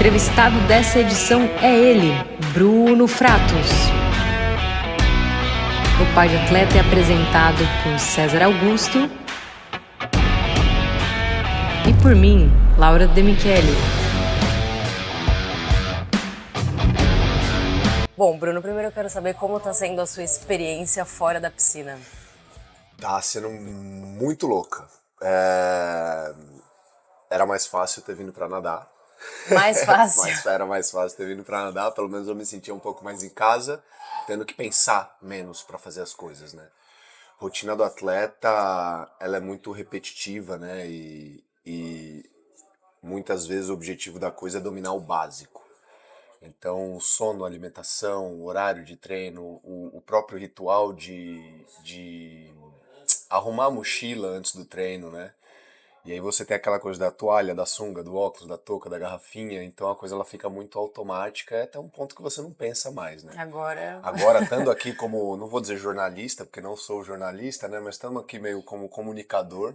entrevistado dessa edição é ele, Bruno Fratos. O Par de Atleta é apresentado por César Augusto e por mim, Laura De Michele. Bom, Bruno, primeiro eu quero saber como está sendo a sua experiência fora da piscina. Tá sendo muito louca. Era mais fácil ter vindo pra nadar. Mais fácil? Era mais fácil ter vindo pra nadar, pelo menos eu me sentia um pouco mais em casa, tendo que pensar menos pra fazer as coisas, né? Rotina do atleta, ela é muito repetitiva, né? E muitas vezes o objetivo da coisa é dominar o básico. Então, sono, alimentação, horário de treino, o próprio ritual de arrumar a mochila antes do treino, né? E aí você tem aquela coisa da toalha, da sunga, do óculos, da touca, da garrafinha, então a coisa ela fica muito automática, até um ponto que você não pensa mais, né? Agora, estando aqui como, não vou dizer jornalista, porque não sou jornalista, né? Mas estamos aqui meio como comunicador,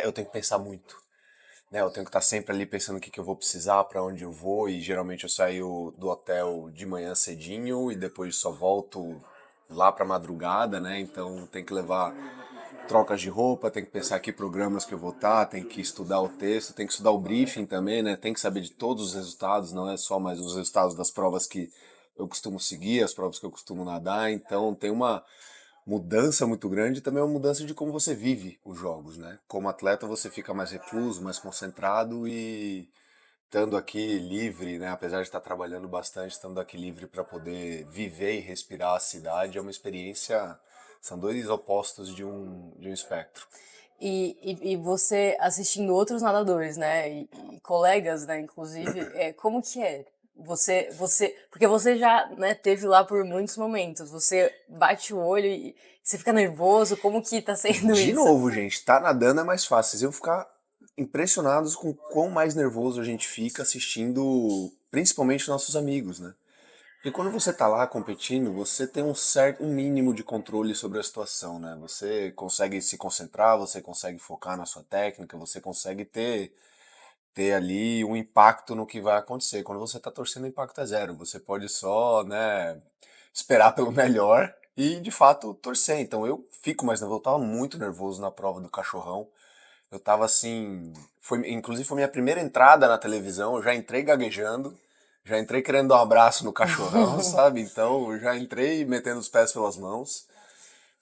eu tenho que pensar muito. Né, eu tenho que estar sempre ali pensando o que eu vou precisar, para onde eu vou, e geralmente eu saio do hotel de manhã cedinho e depois só volto lá para madrugada, né? Então tem que levar trocas de roupa, tem que pensar que programas que eu vou estar, tem que estudar o texto, tem que estudar o briefing também, né? Tem que saber de todos os resultados, não é só mais os resultados das provas que eu costumo seguir, as provas que eu costumo nadar, então tem uma mudança muito grande e também uma mudança de como você vive os jogos, né? Como atleta você fica mais recluso, mais concentrado e estando aqui livre, né? Apesar de estar trabalhando bastante, estando aqui livre para poder viver e respirar a cidade é uma experiência, são dois opostos de um espectro. E você assistindo outros nadadores, né, e colegas, né, inclusive, como que é? Porque você já, né, teve lá por muitos momentos, você bate o olho e você fica nervoso, como que tá sendo De isso? novo, gente, tá nadando é mais fácil. Vocês iam ficar impressionados com quão mais nervoso a gente fica assistindo, principalmente nossos amigos, né? Porque quando você tá lá competindo, você tem um mínimo de controle sobre a situação, né? Você consegue se concentrar, você consegue focar na sua técnica, você consegue ter ali um impacto no que vai acontecer. Quando você tá torcendo, o impacto é zero. Você pode só, né, esperar pelo melhor e, de fato, torcer. Então eu fico mais nervoso. Eu tava muito nervoso na prova do cachorrão. Eu tava assim. Inclusive foi minha primeira entrada na televisão, eu já entrei gaguejando, já entrei querendo dar um abraço no cachorrão, sabe? Então eu já entrei metendo os pés pelas mãos.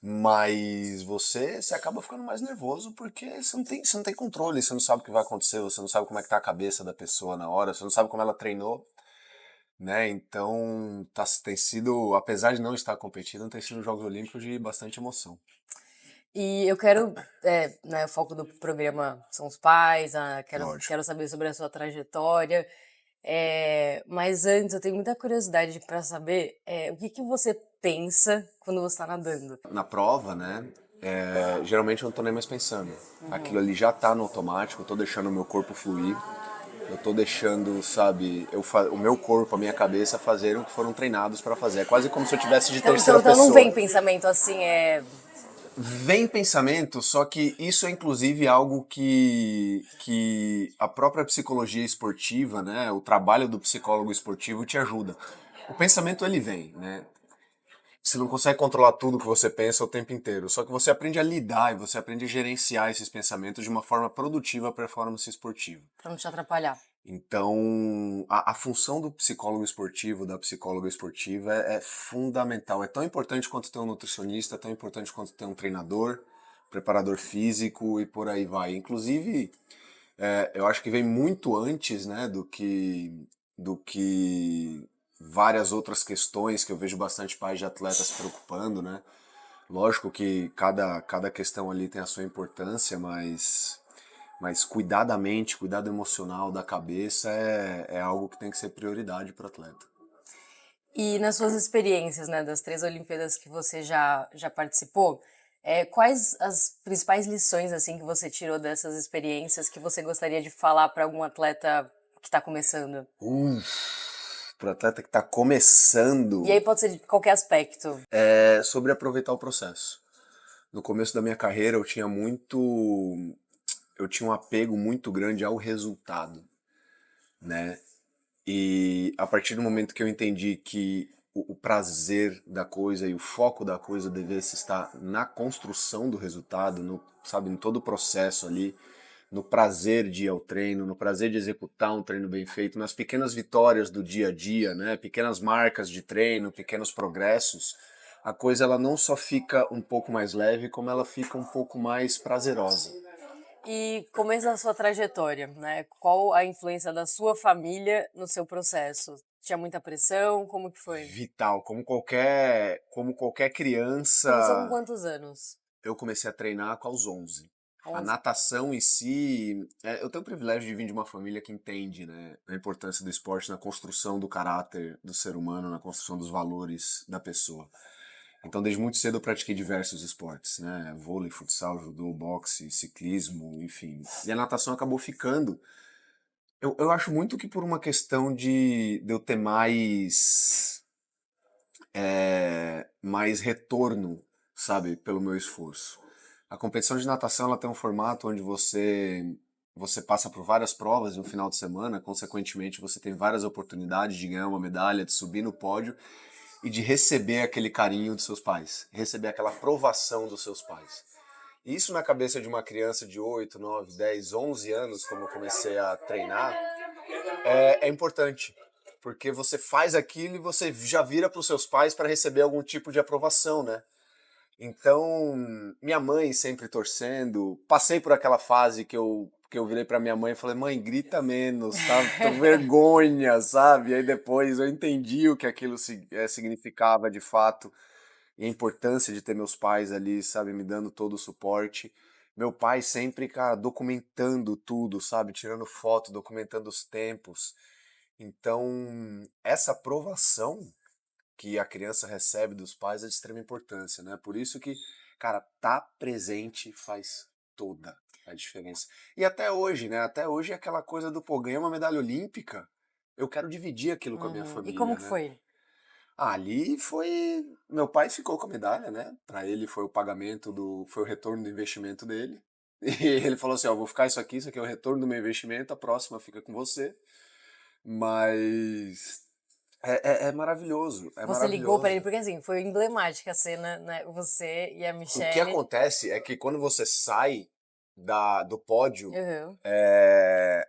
Mas você acaba ficando mais nervoso porque você não tem controle, você não sabe o que vai acontecer, você não sabe como é que tá a cabeça da pessoa na hora, você não sabe como ela treinou, né? Então tem sido, apesar de não estar competindo, tem sido Jogos Olímpicos de bastante emoção. E eu quero, né, o foco do programa são os pais, Lógico. quero saber sobre a sua trajetória, mas antes eu tenho muita curiosidade para saber o que você pensa quando você está nadando. Na prova, né? Geralmente eu não tô nem mais pensando. Aquilo ali já tá no automático, eu tô deixando o meu corpo fluir. Eu tô deixando, sabe, o meu corpo, a minha cabeça fazerem o que foram treinados pra fazer. É quase como se eu tivesse de terceira Então pessoa. não vem pensamento assim, Vem pensamento, só que isso é inclusive algo que a própria psicologia esportiva, né, o trabalho do psicólogo esportivo te ajuda. O pensamento ele vem, né? Você não consegue controlar tudo que você pensa o tempo inteiro, só que você aprende a lidar e você aprende a gerenciar esses pensamentos de uma forma produtiva à performance esportiva. para não te atrapalhar. Então, a função do psicólogo esportivo, da psicóloga esportiva é fundamental. É tão importante quanto ter um nutricionista, é tão importante quanto ter um treinador, preparador físico e por aí vai. Inclusive, eu acho que vem muito antes, né, do que várias outras questões que eu vejo bastante pais de atletas se preocupando, né? Lógico que cada questão ali tem a sua importância, mas cuidar da mente, cuidar do emocional, da cabeça é algo que tem que ser prioridade para o atleta. E nas suas experiências, né, das 3 Olimpíadas que você já participou, quais as principais lições assim que você tirou dessas experiências que você gostaria de falar para algum atleta que está começando? Para o atleta que está começando, E aí pode ser de qualquer aspecto. é sobre aproveitar o processo. No começo da minha carreira eu tinha um apego muito grande ao resultado. né? E a partir do momento que eu entendi que o prazer da coisa e o foco da coisa devesse estar na construção do resultado, no, sabe, em todo o processo ali, no prazer de ir ao treino, no prazer de executar um treino bem feito, nas pequenas vitórias do dia a dia, né, pequenas marcas de treino, pequenos progressos, a coisa ela não só fica um pouco mais leve, como ela fica um pouco mais prazerosa. E começo da sua trajetória, né? Qual a influência da sua família no seu processo? Tinha muita pressão? Como que foi? Vital, como qualquer Começou com criança, quantos anos? eu comecei a treinar com aos 11. A 11. natação em si, eu tenho o privilégio de vir de uma família que entende, né, a importância do esporte na construção do caráter do ser humano, na construção dos valores da pessoa. Então, desde muito cedo eu pratiquei diversos esportes, né, vôlei, futsal, judô, boxe, ciclismo, enfim. E a natação acabou ficando. Eu acho muito que por uma questão de eu ter mais retorno, sabe, pelo meu esforço. A competição de natação ela tem um formato onde você passa por várias provas no final de semana, consequentemente você tem várias oportunidades de ganhar uma medalha, de subir no pódio e de receber aquele carinho dos seus pais, receber aquela aprovação dos seus pais. Isso na cabeça de uma criança de 8, 9, 10, 11 anos, como eu comecei a treinar, é importante. Porque você faz aquilo e você já vira para os seus pais para receber algum tipo de aprovação, né? Então, minha mãe sempre torcendo. Passei por aquela fase que eu virei pra minha mãe e falei, mãe, grita menos, tá? Tô vergonha, sabe? E aí depois eu entendi o que aquilo significava de fato e a importância de ter meus pais ali, sabe? Me dando todo o suporte. Meu pai sempre, cara, documentando tudo, sabe? Tirando foto, documentando os tempos. Então, essa aprovação que a criança recebe dos pais é de extrema importância, né? Por isso que, cara, tá presente faz toda a diferença. E até hoje, né? Até hoje é aquela coisa do, pô, ganhei uma medalha olímpica, eu quero dividir aquilo com a minha Uhum. E como família, que né? foi? Ali foi. Meu pai ficou com a medalha, né? Pra ele foi o pagamento do. Foi o retorno do investimento dele. E ele falou assim: ó, vou ficar isso aqui é o retorno do meu investimento, a próxima fica com você. Mas é maravilhoso, é Você ligou pra ele, maravilhoso. porque assim, foi emblemática a cena, né? Você e a O que Michelle. acontece é que quando você sai do pódio, Uhum,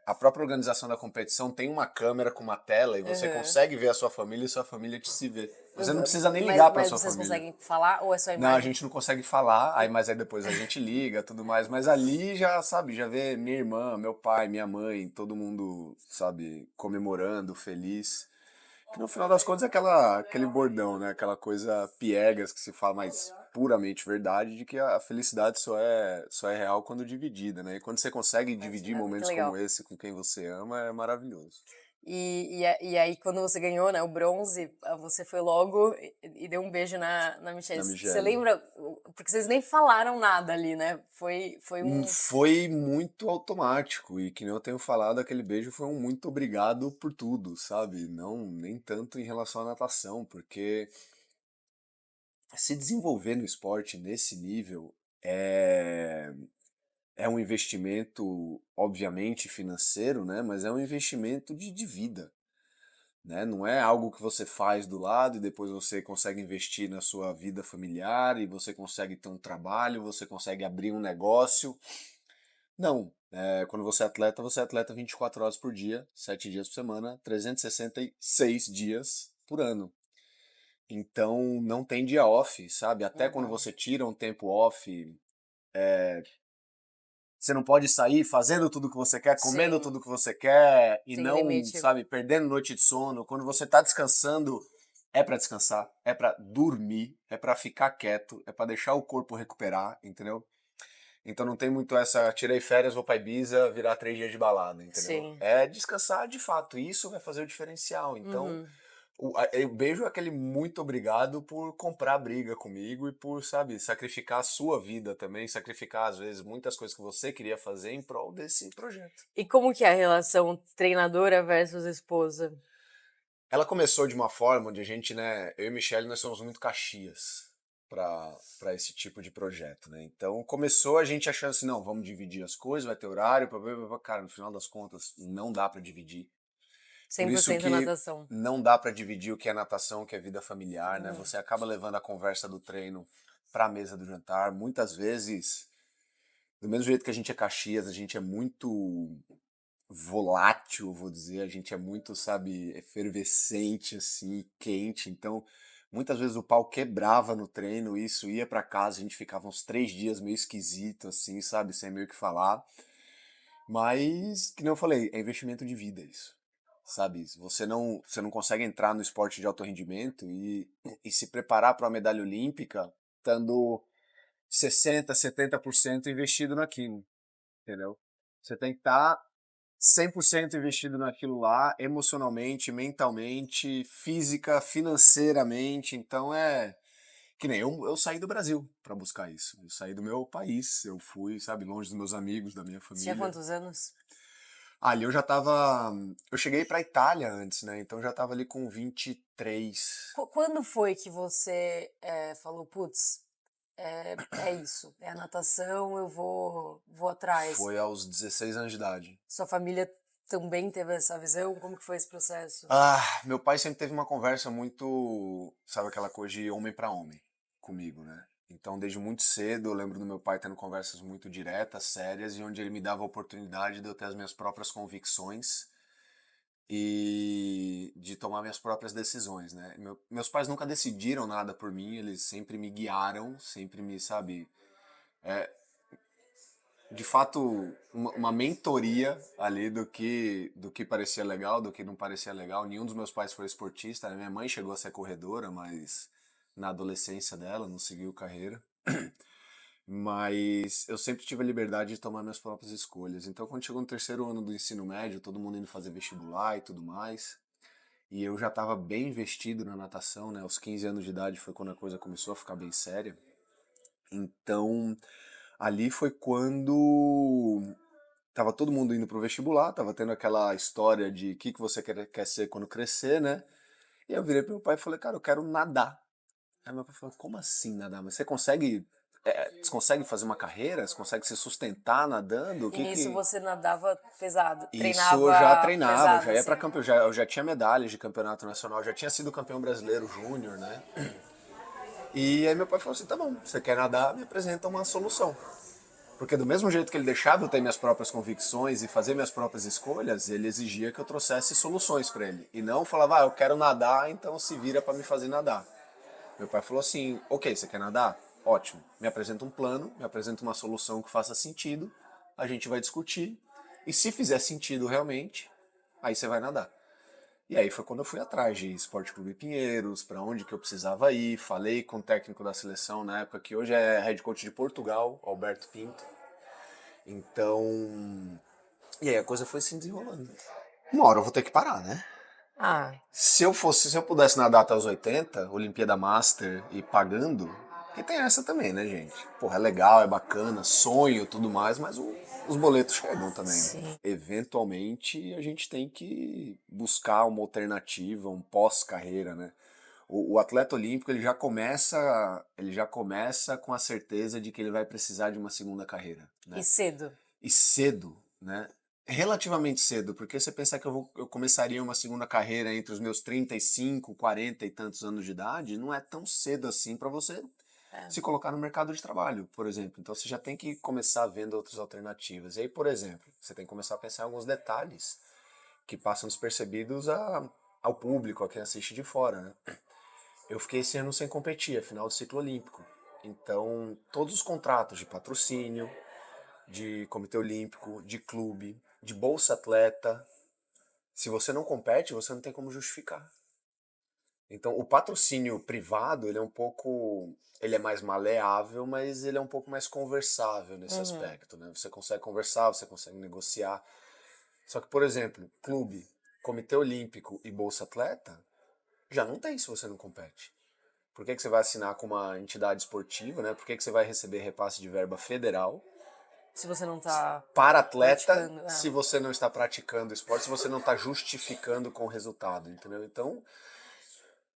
a própria organização da competição tem uma câmera com uma tela e você uhum. consegue ver a sua família e sua família te se vê. Você não precisa nem ligar para Mas sua vocês família. conseguem falar ou é só a Não, a imagem? gente não consegue falar, mas aí depois a gente liga, tudo mais. Mas ali já, sabe, já vê minha irmã, meu pai, minha mãe, todo mundo, sabe, comemorando, feliz. Que no final das contas é aquele bordão, né? Aquela coisa piegas que se fala mais puramente verdade de que a felicidade só é real quando dividida, né? E quando você consegue dividir Ah, que momentos como legal. esse com quem você ama, é maravilhoso. E aí, quando você ganhou, né, o bronze, você foi logo e deu um beijo na Michelle. Na Você Michelle. lembra? Porque vocês nem falaram nada ali, né? Foi um. Foi muito automático e que nem eu tenho falado, aquele beijo foi um muito obrigado por tudo, sabe? Não, nem tanto em relação à natação, porque se desenvolver no esporte nesse nível é um investimento, obviamente, financeiro, né? Mas é um investimento de vida, né? Não é algo que você faz do lado e depois você consegue investir na sua vida familiar e você consegue ter um trabalho, você consegue abrir um negócio. Não. Quando você é atleta 24 horas por dia, 7 dias por semana, 366 dias por ano. Então não tem dia off, sabe? Até quando Uhum. você tira um tempo off, você não pode sair fazendo tudo que você quer, comendo Sim, tudo que você quer e tem não, limite. sabe, perdendo noite de sono. Quando você tá descansando, é pra descansar, é pra dormir, é pra ficar quieto, é pra deixar o corpo recuperar, entendeu? Então não tem muito essa, tirei férias, vou pra Ibiza, virar 3 dias de balada, entendeu? Sim. É descansar de fato, e isso vai fazer o diferencial. Então, Uhum. eu beijo aquele muito obrigado por comprar briga comigo e por, sabe, sacrificar a sua vida também, sacrificar às vezes muitas coisas que você queria fazer em prol desse projeto. E como que é a relação treinadora versus esposa? Ela começou de uma forma onde a gente, né, eu e Michelle, nós somos muito caxias para esse tipo de projeto, né? Então começou a gente achando assim, não, vamos dividir as coisas, vai ter horário, cara, no final das contas não dá para dividir. Por isso 100% que natação. não dá para dividir o que é natação, o que é vida familiar, né? Você acaba levando a conversa do treino para a mesa do jantar. Muitas vezes, do mesmo jeito que a gente é Caxias, a gente é muito volátil, vou dizer, a gente é muito, sabe, efervescente, assim, quente. Então, muitas vezes o pau quebrava no treino, isso ia para casa, a gente ficava uns 3 dias meio esquisito, assim, sabe, sem meio o que falar. Mas, que nem eu falei, é investimento de vida isso. Sabe, você não consegue entrar no esporte de alto rendimento e se preparar para uma medalha olímpica estando 60, 70% investido naquilo, entendeu? Você tem que estar 100% investido naquilo lá, emocionalmente, mentalmente, física, financeiramente. Então é que nem eu saí do Brasil para buscar isso. Eu saí do meu país, eu fui, sabe, longe dos meus amigos, da minha Você tinha família. quantos anos? Ali eu já tava. Eu cheguei pra Itália antes, né? Então eu já tava ali com 23. Quando foi que você falou, putz, é isso, é a natação, eu vou atrás? Foi aos 16 anos de idade. Sua família também teve essa visão? Como que foi esse processo? Meu pai sempre teve uma conversa muito, sabe, aquela coisa de homem pra homem comigo, né? Então, desde muito cedo, eu lembro do meu pai tendo conversas muito diretas, sérias, e onde ele me dava a oportunidade de eu ter as minhas próprias convicções e de tomar minhas próprias decisões, né? Meus pais nunca decidiram nada por mim, eles sempre me guiaram, sempre me, sabe, de fato uma mentoria ali do que parecia legal, do que não parecia legal. Nenhum dos meus pais foi esportista, né? Minha mãe chegou a ser corredora, mas na adolescência dela não seguiu carreira. Mas eu sempre tive a liberdade de tomar minhas próprias escolhas. Então, quando chegou no terceiro ano do ensino médio, todo mundo indo fazer vestibular e tudo mais, e eu já estava bem investido na natação, né? Aos 15 anos de idade foi quando a coisa começou a ficar bem séria. Então, ali foi quando tava todo mundo indo pro vestibular, tava tendo aquela história de o que você quer ser quando crescer, né? E eu virei pro meu pai e falei, cara, eu quero nadar. Aí meu pai falou, como assim nadar? Mas você consegue fazer uma carreira? Você consegue se sustentar nadando? O E que nisso que... você nadava pesado, Isso eu já treinava treinava, eu pesado, já ia pra assim. campo, eu já tinha medalhas de campeonato nacional, eu já tinha sido campeão brasileiro júnior, né? E aí meu pai falou assim, tá bom, você quer nadar, me apresenta uma solução. Porque do mesmo jeito que ele deixava eu ter minhas próprias convicções e fazer minhas próprias escolhas, ele exigia que eu trouxesse soluções para ele. E não falava, eu quero nadar, então se vira para me fazer nadar. Meu pai falou assim, ok, você quer nadar? Ótimo. Me apresenta um plano, me apresenta uma solução que faça sentido, a gente vai discutir, e se fizer sentido realmente, aí você vai nadar. E aí foi quando eu fui atrás de Esporte Clube Pinheiros, para onde que eu precisava ir, falei com o técnico da seleção na época, que hoje é head coach de Portugal, Alberto Pinto. Então, e aí a coisa foi se desenrolando. Uma hora eu vou ter que parar, né? Ah, Se eu pudesse nadar até os 80, Olimpíada Master e pagando, que tem essa também, né, gente? Porra, é legal, é bacana, sonho, tudo mais, mas os boletos chegam também, né? sim. Eventualmente a gente tem que buscar uma alternativa, um pós-carreira, né? O atleta olímpico ele já começa com a certeza de que ele vai precisar de uma segunda carreira, E né? cedo. E cedo, né? Relativamente cedo, porque você pensar que eu começaria uma segunda carreira entre os meus 35, 40 e tantos anos de idade, não é tão cedo assim para você É. se colocar no mercado de trabalho, por exemplo. Então você já tem que começar vendo outras alternativas. E aí, por exemplo, você tem que começar a pensar em alguns detalhes que passam despercebidos ao público, a quem assiste de fora, né? Eu fiquei esse ano sem competir, é final do ciclo olímpico. Então, todos os contratos de patrocínio, de comitê olímpico, de clube, de bolsa atleta. Se você não compete, você não tem como justificar. Então, o patrocínio privado, ele é mais maleável, mas ele é um pouco mais conversável nesse Uhum. aspecto, né? Você consegue conversar, você consegue negociar. Só que, por exemplo, clube, comitê olímpico e bolsa atleta, já não tem se você não compete. Por que você vai assinar com uma entidade esportiva, né? Por que você vai receber repasse de verba federal Se você não tá para atleta praticando. se você não está praticando esporte, se você não está justificando com o resultado, entendeu? Então,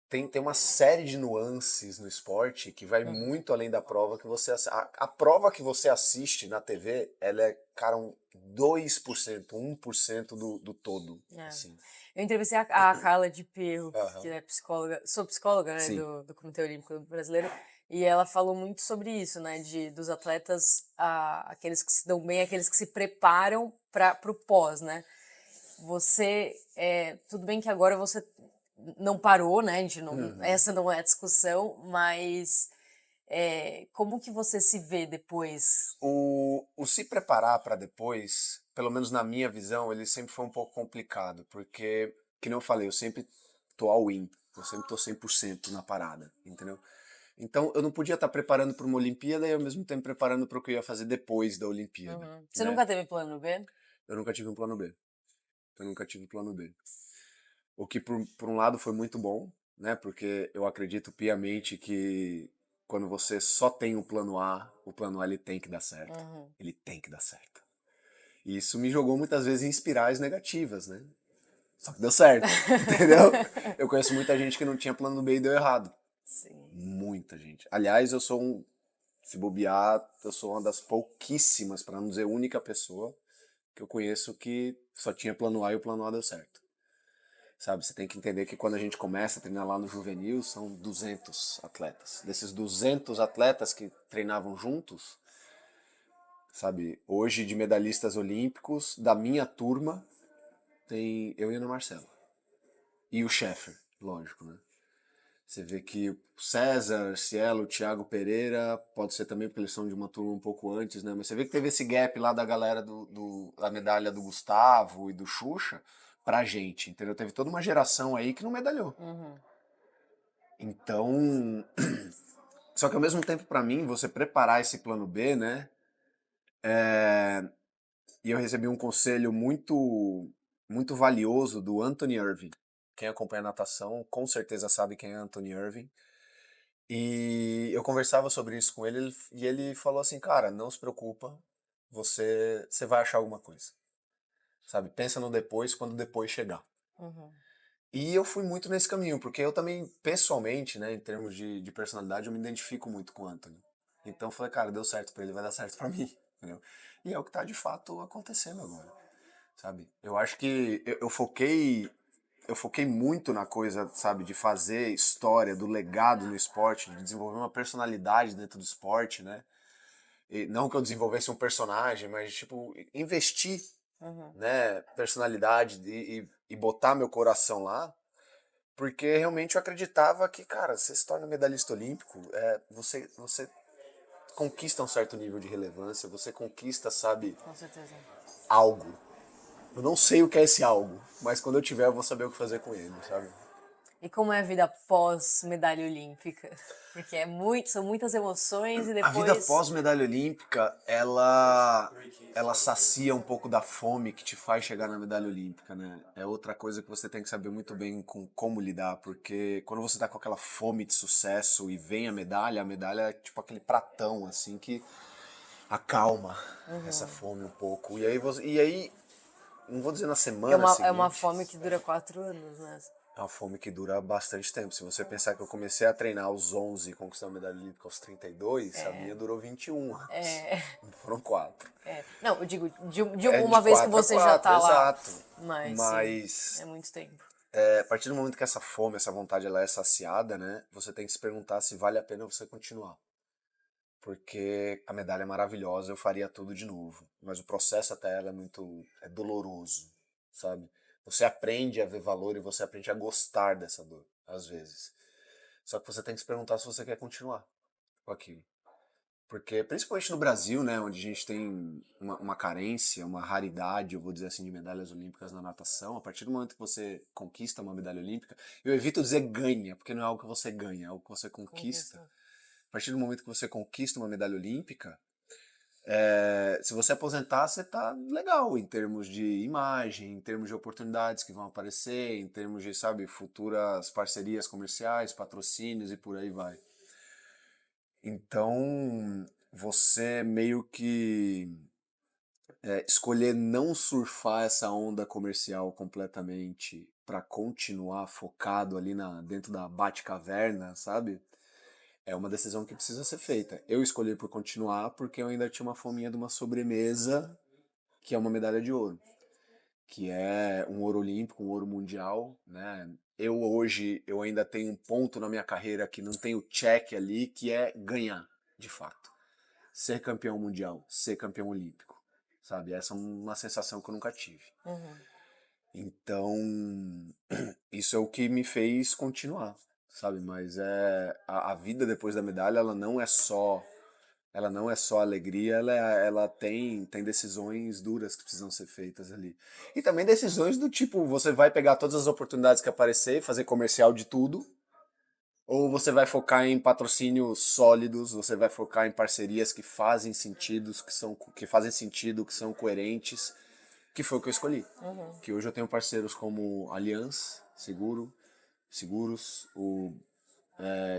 tem uma série de nuances no esporte que vai muito além da prova que você a prova que você assiste na TV, ela é, cara, 2%, 1% do todo, É. assim. Eu entrevistei a Carla de Pirro, que Aham. é psicóloga, sou psicóloga, né, Sim. do Comitê Olímpico Brasileiro, e ela falou muito sobre isso, né, dos atletas, aqueles que se dão bem, aqueles que se preparam para o pós, né. Você, tudo bem que agora você não parou, né, a gente não, Uhum. essa não é a discussão, mas como que você se vê depois? O se preparar para depois, pelo menos na minha visão, ele sempre foi um pouco complicado, porque, que nem eu falei, eu sempre tô all in, eu sempre tô 100% na parada, entendeu? Então eu não podia estar preparando para uma Olimpíada e ao mesmo tempo preparando para o que eu ia fazer depois da Olimpíada, Uhum. Você né? nunca teve plano B? Eu nunca tive um plano B. Eu nunca tive um plano B. O que por um lado foi muito bom, né? Porque eu acredito piamente que quando você só tem um plano A, o plano A ele tem que dar certo. Uhum. Ele tem que dar certo. E isso me jogou muitas vezes em espirais negativas, né? Só que deu certo, entendeu? Eu conheço muita gente que não tinha plano B e deu errado. Sim. Muita gente. Aliás, se bobear, eu sou uma das pouquíssimas, para não dizer única pessoa, que eu conheço que só tinha plano A e o plano A deu certo. Sabe, você tem que entender que quando a gente começa a treinar lá no juvenil, são 200 atletas. Desses 200 atletas que treinavam juntos, sabe, hoje de medalhistas olímpicos, da minha turma, tem eu e a Ana Marcela. E o Sheffer, lógico, né? Você vê que o César, Cielo, o Thiago Pereira, pode ser também porque eles são de uma turma um pouco antes, né? Mas você vê que teve esse gap lá da galera da medalha do Gustavo e do Xuxa pra gente, entendeu? Teve toda uma geração aí que não medalhou. Uhum. Então, só que ao mesmo tempo pra mim, você preparar esse plano B, né? E eu recebi um conselho muito valioso do Anthony Irving. Quem acompanha natação com certeza sabe quem é Anthony Irving. E eu conversava sobre isso com ele e ele falou assim, cara, não se preocupa, você vai achar alguma coisa, sabe? Pensa no depois quando o depois chegar. Uhum. E eu fui muito nesse caminho, porque eu também, pessoalmente, né, em termos de personalidade, eu me identifico muito com o Anthony. Então eu falei, cara, deu certo pra ele, vai dar certo pra mim, entendeu? E é o que tá de fato acontecendo agora, sabe? Eu acho que eu foquei muito na coisa, sabe, de fazer história, do legado no esporte, de desenvolver uma personalidade dentro do esporte, né? E não que eu desenvolvesse um personagem, mas, tipo, investir, Uhum. né, personalidade e botar meu coração lá, porque realmente eu acreditava que, cara, você se torna medalhista olímpico, você conquista um certo nível de relevância, você conquista, sabe, Com certeza. algo. Eu não sei o que é esse algo, mas quando eu tiver eu vou saber o que fazer com ele, sabe? E como é a vida pós medalha olímpica? Porque são muitas emoções e A vida depois. pós-medalha olímpica, ela sacia um pouco da fome que te faz chegar na medalha olímpica, né? É outra coisa que você tem que saber muito bem com como lidar, porque quando você tá com aquela fome de sucesso e vem a medalha é tipo aquele pratão, assim, que acalma essa Uhum. fome um pouco. E aí, não vou dizer na Que é semana uma seguinte, fome que dura 4 anos, né? é uma fome que dura bastante tempo. Se você pensar que eu comecei a treinar aos 11 e conquistar a medalha olímpica aos 32, a É, minha durou 21 anos. é, Não foram 4. Não, eu digo, de É de uma vez que 4 a você já 4, tá lá. exato. Mas sim, é Mas muito tempo. a partir do momento que essa fome, essa vontade ela é saciada, né? Você tem que se perguntar se vale a pena você continuar. Porque a medalha é maravilhosa, eu faria tudo de novo. Mas o processo até ela é doloroso, sabe? Você aprende a ver valor e você aprende a gostar dessa dor, às vezes. Só que você tem que se perguntar se você quer continuar com aquilo. Porque, principalmente no Brasil, né, onde a gente tem uma carência, uma raridade, eu vou dizer assim, de medalhas olímpicas na natação, a partir do momento que você conquista uma medalha olímpica, eu evito dizer ganha, porque não é algo que você ganha, é algo que você conquista. Conquista. A partir do momento que você conquista uma medalha olímpica, se você aposentar, você tá legal em termos de imagem, em termos de oportunidades que vão aparecer, em termos de, sabe, futuras parcerias comerciais, patrocínios e por aí vai. Então, você meio que escolher não surfar essa onda comercial completamente para continuar focado ali dentro da Batcaverna, sabe? É uma decisão que precisa ser feita. Eu escolhi por continuar porque eu ainda tinha uma fominha de uma sobremesa, que é uma medalha de ouro, que é um ouro olímpico, um ouro mundial, né? Eu ainda tenho um ponto na minha carreira que não tem o check ali, que é ganhar, de fato. Ser campeão mundial, ser campeão olímpico, sabe? Essa é uma sensação que eu nunca tive. Uhum. Então, isso é o que me fez continuar, sabe? Mas a vida depois da medalha, ela não é só alegria, ela tem decisões duras que precisam ser feitas ali. E também decisões do tipo, você vai pegar todas as oportunidades que aparecer, fazer comercial de tudo, ou você vai focar em patrocínios sólidos, você vai focar em parcerias que fazem sentido, que fazem sentido, que são coerentes, que foi o que eu escolhi. Uhum. Que hoje eu tenho parceiros como Allianz Seguros, o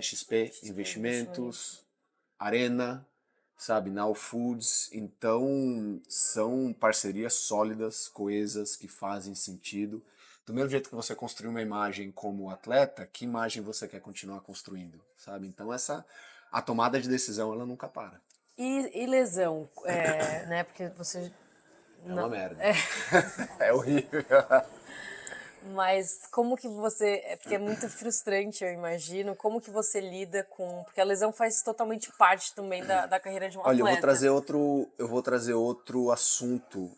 XP Investimentos, Arena, sabe, Now Foods. Então, são parcerias sólidas, coesas, que fazem sentido. Do mesmo jeito que você construiu uma imagem como atleta, que imagem você quer continuar construindo, sabe? Então, a tomada de decisão, ela nunca para. E lesão, né? Porque você É uma não, merda. É horrível. mas como que você, porque é muito frustrante, eu imagino, como que você lida com, porque a lesão faz totalmente parte também da carreira de um Olha, atleta. eu vou trazer outro assunto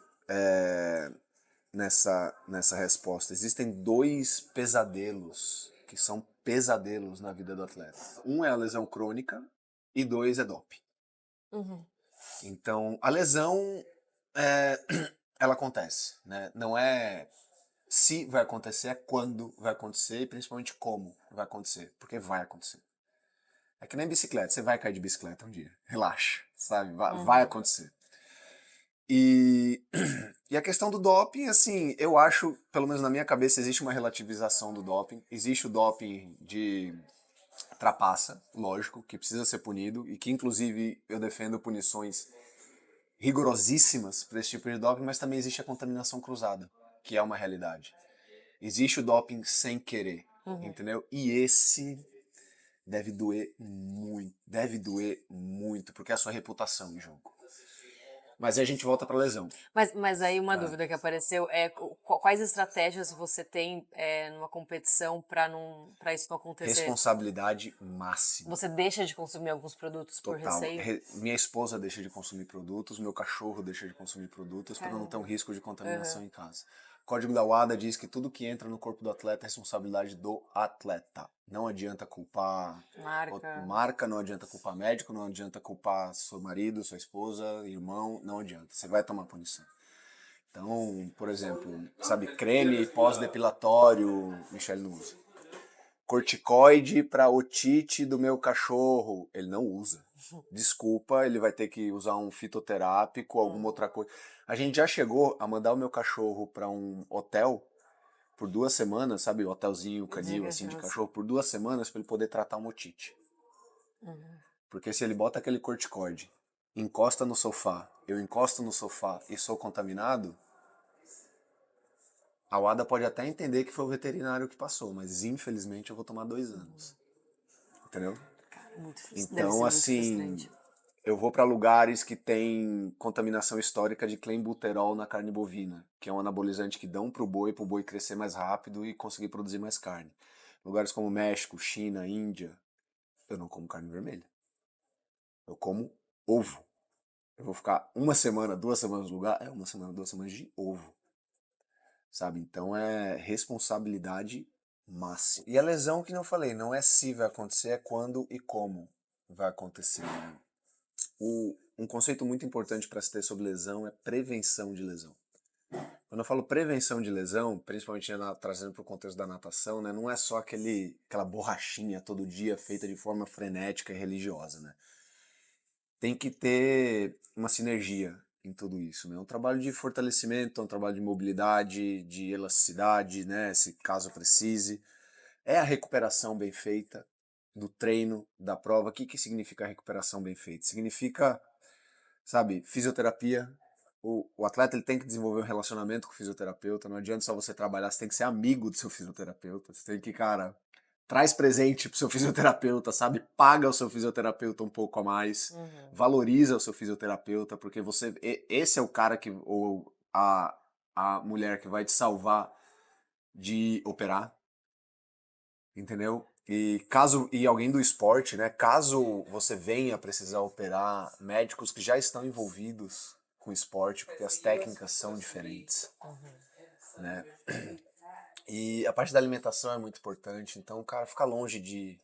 nessa resposta. Existem dois pesadelos que são pesadelos na vida do atleta. Um é a lesão crônica e dois é doping. Uhum. Então, a lesão, é, ela acontece, né? Não é se vai acontecer, é quando vai acontecer e principalmente como vai acontecer, porque vai acontecer. É que nem bicicleta, você vai cair de bicicleta um dia, relaxa, sabe? Vai Uhum. acontecer. E, e a questão do doping, assim, eu acho, pelo menos na minha cabeça, existe uma relativização do doping. Existe o doping de trapaça, lógico, que precisa ser punido e que, inclusive, eu defendo punições rigorosíssimas para esse tipo de doping, mas também existe a contaminação cruzada, que é uma realidade. Existe o doping sem querer, Uhum. entendeu? E esse deve doer muito, porque é a sua reputação em jogo. Mas aí a gente volta para lesão. Mas aí uma Tá? dúvida que apareceu é quais estratégias você tem numa competição para isso não acontecer? Responsabilidade máxima. Você deixa de consumir alguns produtos por Total. receio? Minha esposa deixa de consumir produtos, meu cachorro deixa de consumir produtos para não ter um Caramba. risco de contaminação Uhum. em casa. O Código da WADA diz que tudo que entra no corpo do atleta é responsabilidade do atleta. Não adianta culpar Marca. marca, não adianta culpar médico, não adianta culpar seu marido, sua esposa, irmão, não adianta. Você vai tomar punição. Então, por exemplo, sabe, creme pós-depilatório, Michele não usa. Corticoide para otite do meu cachorro, ele não usa. Desculpa, ele vai ter que usar um fitoterápico, alguma outra coisa. A gente já chegou a mandar o meu cachorro para um hotel por 2 semanas, sabe, hotelzinho canil assim de cachorro, por 2 semanas para ele poder tratar uma otite. Porque se ele bota aquele corticoide, encosta no sofá, eu encosto no sofá e sou contaminado, a WADA pode até entender que foi o veterinário que passou, mas infelizmente eu vou tomar 2 anos. Entendeu? Cara, deve Então, ser muito assim, frustrante. eu vou para lugares que tem contaminação histórica de clenbuterol na carne bovina, que é um anabolizante que dão pro boi crescer mais rápido e conseguir produzir mais carne. Lugares como México, China, Índia, eu não como carne vermelha. Eu como ovo. Eu vou ficar 1 semana, 2 semanas no lugar, 1 semana, 2 semanas de ovo. Sabe? Então é responsabilidade máxima. E a lesão, que não falei, não é se vai acontecer, é quando e como vai acontecer. Né? Um conceito muito importante para se ter sobre lesão é prevenção de lesão. Quando eu falo prevenção de lesão, principalmente trazendo para o contexto da natação, né, não é só aquela borrachinha todo dia feita de forma frenética e religiosa. Né? Tem que ter uma sinergia em tudo isso. Né? É um trabalho de fortalecimento, é um trabalho de mobilidade, de elasticidade, né, se caso precise. É a recuperação bem feita do treino, da prova. O que significa recuperação bem feita? Significa, sabe, fisioterapia, o atleta ele tem que desenvolver um relacionamento com o fisioterapeuta, não adianta só você trabalhar, você tem que ser amigo do seu fisioterapeuta, você tem que, cara, traz presente pro seu fisioterapeuta, sabe? Paga o seu fisioterapeuta um pouco a mais, Uhum. valoriza o seu fisioterapeuta, porque esse é o cara que, ou a mulher que vai te salvar de operar, entendeu? E alguém do esporte, né? Caso você venha precisar operar, médicos que já estão envolvidos com o esporte, porque as técnicas são diferentes, né? E a parte da alimentação é muito importante, então, cara, fica longe de,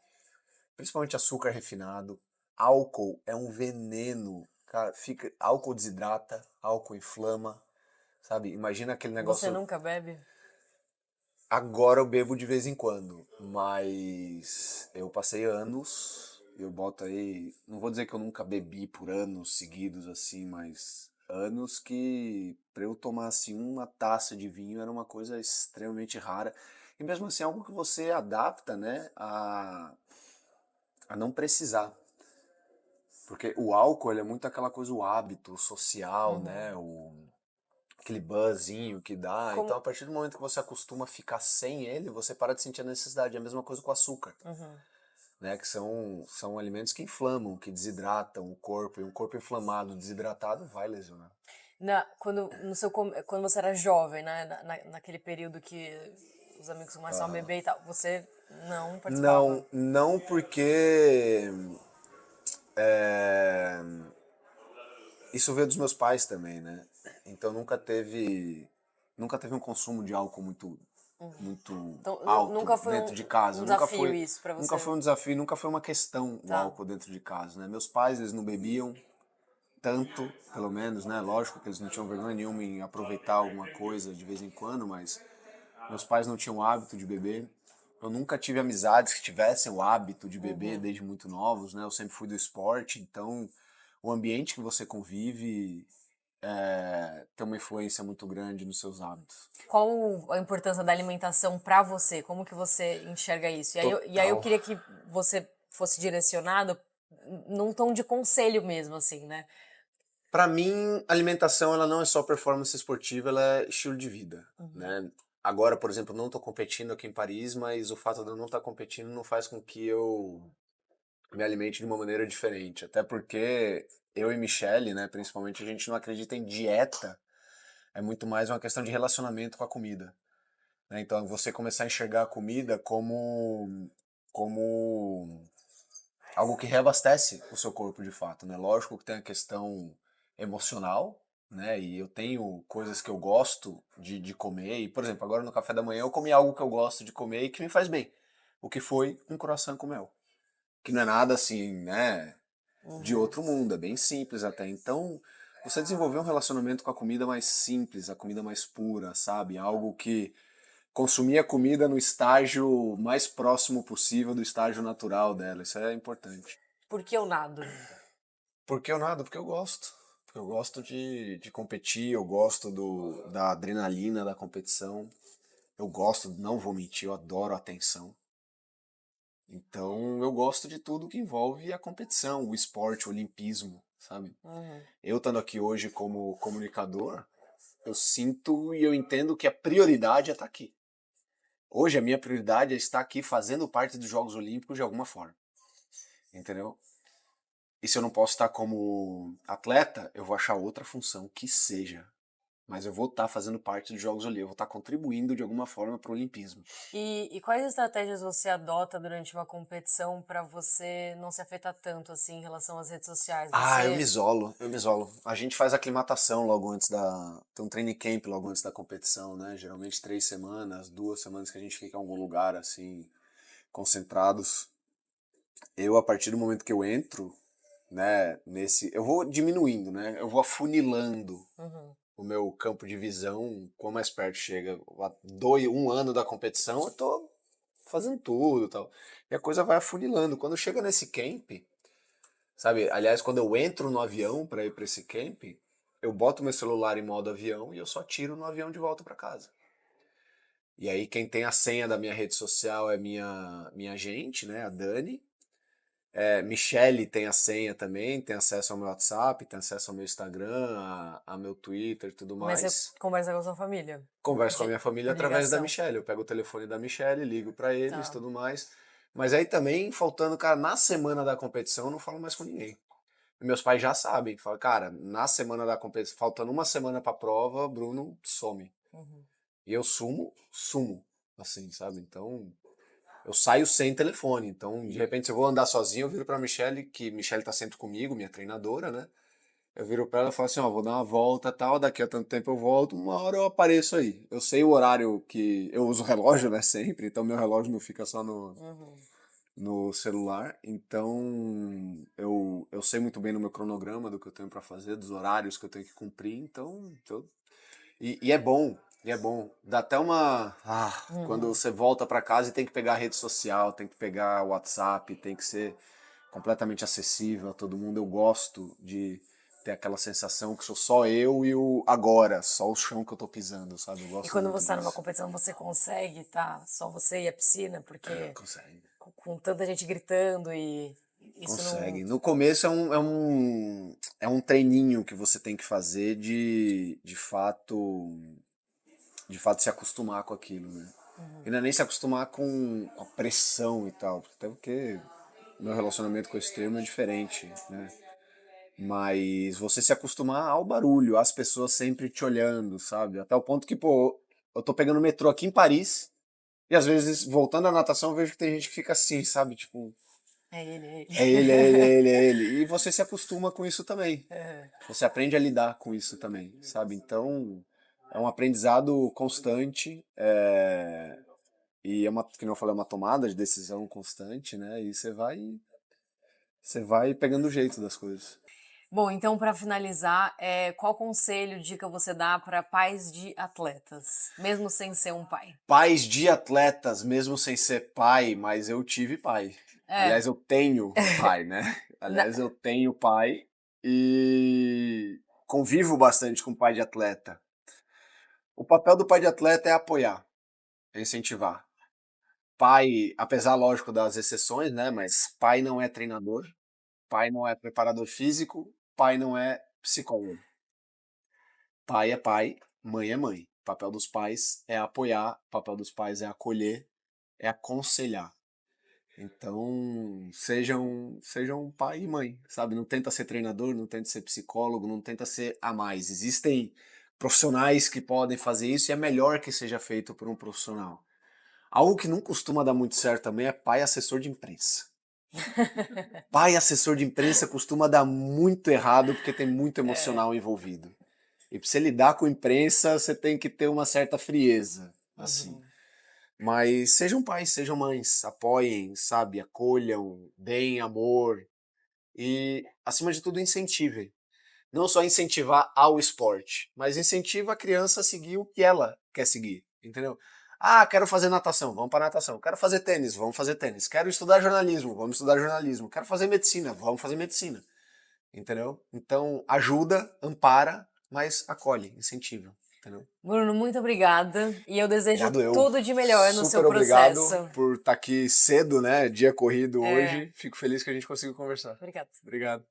principalmente açúcar refinado. Álcool é um veneno, cara, álcool desidrata, álcool inflama, sabe? Imagina aquele Você negócio. nunca bebe? Agora eu bebo de vez em quando, mas eu passei anos, eu boto aí, não vou dizer que eu nunca bebi por anos seguidos assim, mas anos que pra eu tomar assim uma taça de vinho era uma coisa extremamente rara. E mesmo assim é algo que você adapta, né, a não precisar. Porque o álcool, ele é muito aquela coisa, o hábito social, Uhum. né, aquele buzzinho que dá. Como... Então, a partir do momento que você acostuma a ficar sem ele, você para de sentir a necessidade. É a mesma coisa com o açúcar, Uhum. né? Que são alimentos que inflamam, que desidratam o corpo. E um corpo inflamado, desidratado, vai lesionar. Quando você era jovem, né? Naquele período que os amigos começavam a Aham. beber e tal, você não participava. Não, não porque é, isso veio dos meus pais também, né? Então nunca teve um consumo de álcool muito Então, alto nunca foi dentro de casa. um desafio isso pra Nunca você. foi um desafio, nunca foi uma questão o Tá. álcool dentro de casa, né? Meus pais, eles não bebiam tanto, pelo menos, né? Lógico que eles não tinham vergonha nenhuma em aproveitar alguma coisa de vez em quando, mas meus pais não tinham o hábito de beber. Eu nunca tive amizades que tivessem o hábito de beber Uhum. desde muito novos, né? Eu sempre fui do esporte, então o ambiente que você convive tem uma influência muito grande nos seus hábitos. Qual a importância da alimentação pra você? Como que você enxerga isso? E aí eu Total. queria que você fosse direcionado num tom de conselho mesmo, assim, né? Para mim, alimentação ela não é só performance esportiva, ela é estilo de vida, Uhum. né? Agora, por exemplo, eu não estou competindo aqui em Paris, mas o fato de eu não estar competindo não faz com que eu me alimente de uma maneira diferente. Até porque eu e Michelle, né, principalmente, a gente não acredita em dieta, é muito mais uma questão de relacionamento com a comida, né? Então, você começar a enxergar a comida como algo que reabastece o seu corpo de fato, né? Lógico que tem a questão emocional, né? E eu tenho coisas que eu gosto de comer. E, por exemplo, agora no café da manhã eu comi algo que eu gosto de comer e que me faz bem. O que foi um croissant com mel. Que não é nada assim, né? De Uhum. outro mundo, é bem simples até. Então, você desenvolver um relacionamento com a comida mais simples, a comida mais pura, sabe? Algo que consumir a comida no estágio mais próximo possível do estágio natural dela. Isso é importante. Por que eu nado? Por que eu nado? Porque eu gosto. Porque eu gosto de competir, eu gosto da adrenalina da competição. Eu gosto, não vou mentir, eu adoro a atenção. Então eu gosto de tudo que envolve a competição, o esporte, o olimpismo, sabe? Uhum. Eu estando aqui hoje como comunicador, eu sinto e eu entendo que a prioridade é estar aqui. Hoje a minha prioridade é estar aqui fazendo parte dos Jogos Olímpicos de alguma forma, entendeu? E se eu não posso estar como atleta, eu vou achar outra função que seja. Mas eu vou estar fazendo parte dos Jogos Olímpicos, eu vou estar contribuindo de alguma forma para o olimpismo. E quais estratégias você adota durante uma competição para você não se afetar tanto assim em relação às redes sociais? Ah, Você. eu me isolo. A gente faz aclimatação logo antes da. Tem um training camp logo antes da competição, né? Geralmente 3 semanas, 2 semanas que a gente fica em algum lugar assim, concentrados. Eu, a partir do momento que eu entro, né, nesse. Eu vou diminuindo, né? Eu vou afunilando Uhum. o meu campo de visão, quanto mais perto chega, um ano da competição, eu tô fazendo tudo e tal. E a coisa vai afunilando. Quando chega nesse camp, sabe? Aliás, quando eu entro no avião para ir para esse camp, eu boto meu celular em modo avião e eu só tiro no avião de volta para casa. E aí quem tem a senha da minha rede social é minha agente, né, a Dani. Michele tem a senha também, tem acesso ao meu WhatsApp, tem acesso ao meu Instagram, a meu Twitter e tudo Mas mais. você conversa com a sua família? Converso com a minha família Por através da ligação. Michelle. Eu pego o telefone da Michelle, ligo pra eles e Tá. tudo mais. Mas aí também, faltando, cara, na semana da competição, eu não falo mais com ninguém. Meus pais já sabem. Falam, cara, na semana da competição, faltando uma semana pra prova, Bruno some. Uhum. E eu sumo, assim, sabe? Então, eu saio sem telefone. Então, de repente, se eu vou andar sozinho, eu viro pra Michelle, que Michelle tá sempre comigo, minha treinadora, né? Eu viro pra ela e falo assim, ó, vou dar uma volta tal, daqui a tanto tempo eu volto, uma hora eu apareço aí. Eu sei o horário que... Eu uso relógio, né, sempre, então meu relógio não fica só Uhum. no celular. Então, eu sei muito bem no meu cronograma do que eu tenho pra fazer, dos horários que eu tenho que cumprir, então... E é bom, e é bom. Dá até uma... quando Uhum. você volta pra casa e tem que pegar a rede social, tem que pegar o WhatsApp, tem que ser completamente acessível a todo mundo. Eu gosto de ter aquela sensação que sou só eu e o agora, só o chão que eu tô pisando, sabe? Eu E gosto quando muito você tá numa disso. competição, você consegue, tá? Só você e a piscina, porque Consegue. com tanta gente gritando e isso não. Consegue. No começo é um treininho que você tem que fazer de fato se acostumar com aquilo, né? E Uhum. não é nem se acostumar com a pressão e tal, até porque meu relacionamento com esse termo é diferente, né? Mas você se acostumar ao barulho, às pessoas sempre te olhando, sabe? Até o ponto que, pô, eu tô pegando metrô aqui em Paris e às vezes, voltando à natação, eu vejo que tem gente que fica assim, sabe? Tipo, É ele, é ele. é ele, é ele, é ele, é ele. E você se acostuma com isso também. Uhum. Você aprende a lidar com isso também, sabe? Então, é um aprendizado constante, e que não eu falei, é uma tomada de decisão constante, né? E você vai pegando o jeito das coisas. Bom, então para finalizar, qual conselho, dica você dá para pais de atletas, mesmo sem ser um pai? Pais de atletas, mesmo sem ser pai, mas eu tive pai. É. Aliás, eu tenho pai, né? Na- Aliás, eu tenho pai e convivo bastante com pai de atleta. O papel do pai de atleta é apoiar, é incentivar. Pai, apesar, lógico, das exceções, né? Mas pai não é treinador, pai não é preparador físico, pai não é psicólogo. Pai é pai, mãe é mãe. O papel dos pais é apoiar, o papel dos pais é acolher, é aconselhar. Então, sejam pai e mãe, sabe? Não tenta ser treinador, não tenta ser psicólogo, não tenta ser a mais. Existem profissionais que podem fazer isso e é melhor que seja feito por um profissional. Algo que não costuma dar muito certo também é pai assessor de imprensa. Pai assessor de imprensa costuma dar muito errado porque tem muito É. emocional envolvido. E para você lidar com imprensa, você tem que ter uma certa frieza, assim. Uhum. Mas sejam pais, sejam mães, apoiem, sabe, acolham, deem amor e, acima de tudo, incentivem. Não só incentivar ao esporte, mas incentiva a criança a seguir o que ela quer seguir, entendeu? Ah, quero fazer natação, vamos para natação. Quero fazer tênis, vamos fazer tênis. Quero estudar jornalismo, vamos estudar jornalismo. Quero fazer medicina, vamos fazer medicina, entendeu? Então, ajuda, ampara, mas acolhe, incentiva, entendeu? Bruno, muito obrigada. E eu desejo Obrigado eu. tudo de melhor no seu Super obrigado processo. por estar aqui cedo, né? Dia corrido É, hoje. Fico feliz que a gente conseguiu conversar. obrigada. Obrigado.